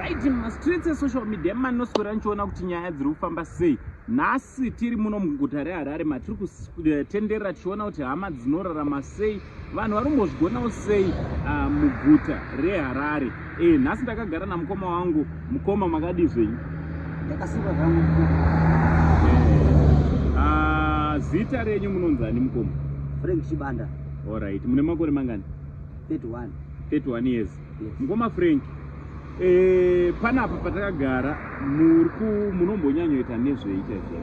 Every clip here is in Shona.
Alright, mastreets esocial media manoswera nchiona kuti nyaya dziri kufamba sei. Nhasi tiri muno muguta reHarare matiri kutenderera tichiona kuti hama dzinorarama sei, vanhu vari kumbozvigonawo sei muguta reHarare. Nhasi ndakagara namukoma wangu. Mukoma, makadizvei? Ndakasiba zvangu. Zita renyu munonzani mukoma? Frank Chibanda. Alright, mune makore mangani? 31. 31 years. Yes. Mukoma Frank, panapa patakagara munombonyanyoita nezvei chaizvo?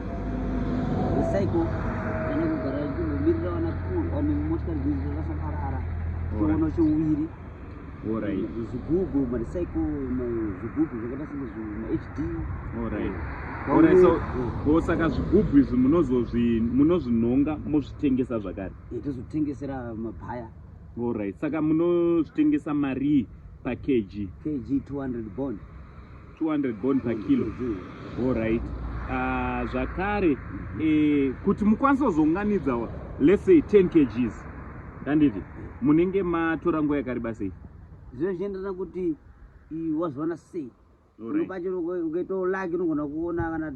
Recycle kana kugara kumirira vana motikari dzinhu dzakasaparara chiono cheuwiri. Alright. Zvigubhu, marecycle, zvigubhu zvakaita sehd. Alright. Alright, so saka zvigubhu izvi munozvinonga mozvitengesa zvakare? Tozotengesera mabhaya. Alright, saka munozvitengesa mari per kg? Kg 200 bond. 200 bond per kilo. Alright. Zvakare kuti mukwanise kuzonganidza let's say 10 kgs ndanditi munenge matora nguva yakareba sei? Zvino zvichienderana kuti wazwana sei. Unobacho ukaitolaki unogona kuona kana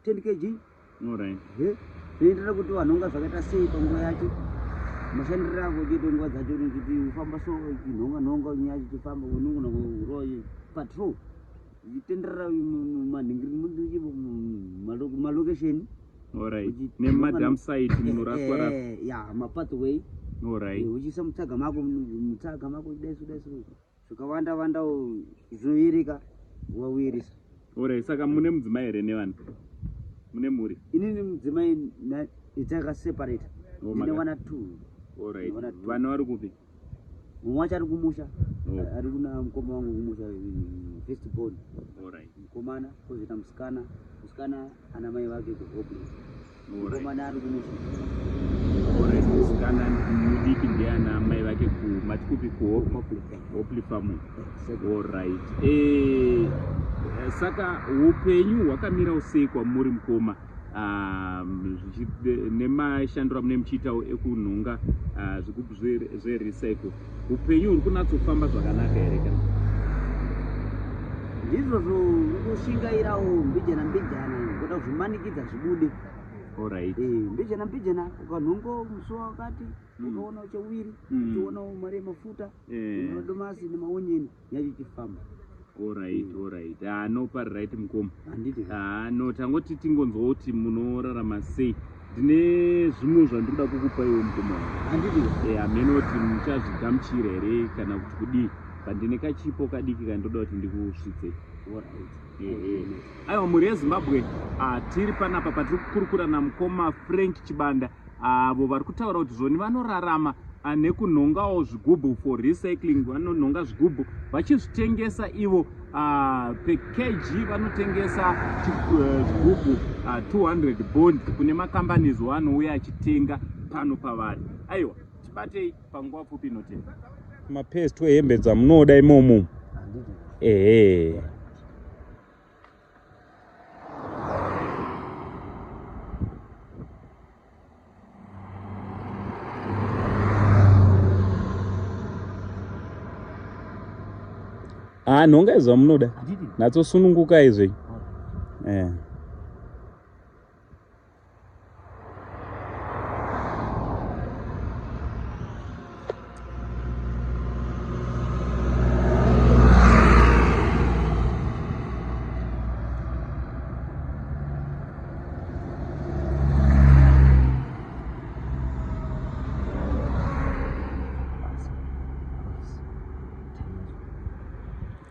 10 kg. Alright. Zvinoenderana kuti wanhonga zvakaita sei panguva yacho. Mashandiro ako kuita nguva dzacho kuti ufamba so nhonga nyacho chifamba unogona kuroyi patrol. Zvitenderera malocation. Alright. Nemadam site munoraswa mapathway. Alright. Uchiisa mutsaga mako kudai zvikawanda zvinoyereka wawirisa. Alright, saka mune mudzimai here nevana? Mune muri? Inini mudzimai itakaseparate. Ndine wana 2. Alright. Vana vari kupi? Mumwe wacho ari kumusha. Ari kuna mukoma wangu kumusha first born. Alright. Mukomana kozoita musikana. Musikana ana mai vake kuhopeless. Mukomana ari kumusha. Alright, musikana mudiki ndiana mai vake matikupi kuhopli farm. Alright. Saka upenyu hwakamira sei kwamuri mukoma? Nemashandiro amune muchiitawo ekunhonga zvigubhu zverecycle, upenyu huri kunatsofamba zvakanaka here kana? Ndizvozvo unoshingairawo mbijana kuda kuzvimanikidza zvibude. Alright. Mbijana ukanhongo musi wakati ukaona cheuwiri uchionawo mari yemafuta nemadomasi nemaonyeni yacho chifamba. Alright. No right mukoma. Handiti. No tangoti tingonzwa kuti munorarama sei. Ndine zvimwe zvandinoda kukupa iwe mukoma. Handiti. Hamene kuti muchazvigamuchira here kana kuti kudii. Pandine kachipo kadiki kandoda kuti ndikusvitse. Alright. Aiwa, muri yeZimbabwe tiri panapa patiri kukurukura namukoma Frank Chibanda, avo vari kutaura kuti zvoni vanorarama nekunhongawo zvigubhu for recycling. Vanonhonga zvigubhu vachizvitengesa ivo per kg vanotengesa zvigubhu 200 bond kune makambanies wanouya achitenga pano pavari. Aiwa, tibatei panguva pfupi inotenga mapesti ehembe dzamunoda imomo. Nhonga izvo munoda natsosununguka izvi.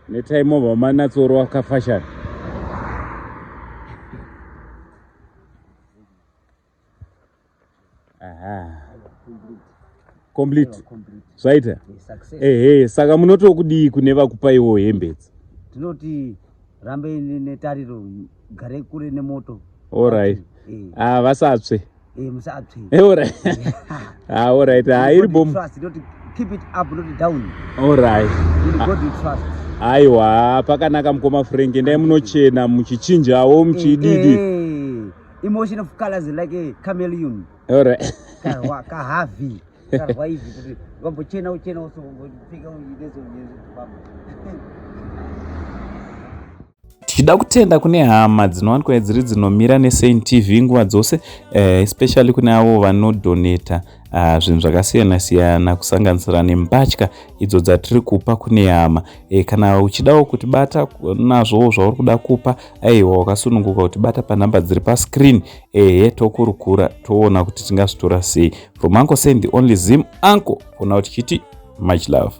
Netime over manatsoro kafashani. Complete. Zvaita? Saka munotokudii kune vakupa iwo hembe idzi? Tinoti rambe netariro, gare kure nemoto. Alright. Vasatsve. Musatsve. Alright. Iri bomb. Keep it up, not down. Alright. God we trust. Aiwa, pakanaka mukoma Frank, ndai munochena muchichinjawo muchididi. Emotion of colors like a chameleon. Alright. Kahavi. Karwaivi. Gombo chena uchena also. Fika ujidezo ujezo. tichida kutenda kune hama dzinowanikwa dziri dzinomira neSaint TV nguva dzose, especially kune avo vanodoneta zvinhu zvakasiyana-siyana kusanganisira nembatya idzo dzatiri kupa kune hama. Kana uchidawo kutibata nazvo zvauri kuda kupa, aiwa wakasununguka kutibata panhamba dziri pascreen, tokurukura toona kuti tingazvitora sei. From Uncle Sam, the only Zim uncle, for now tichiti much love.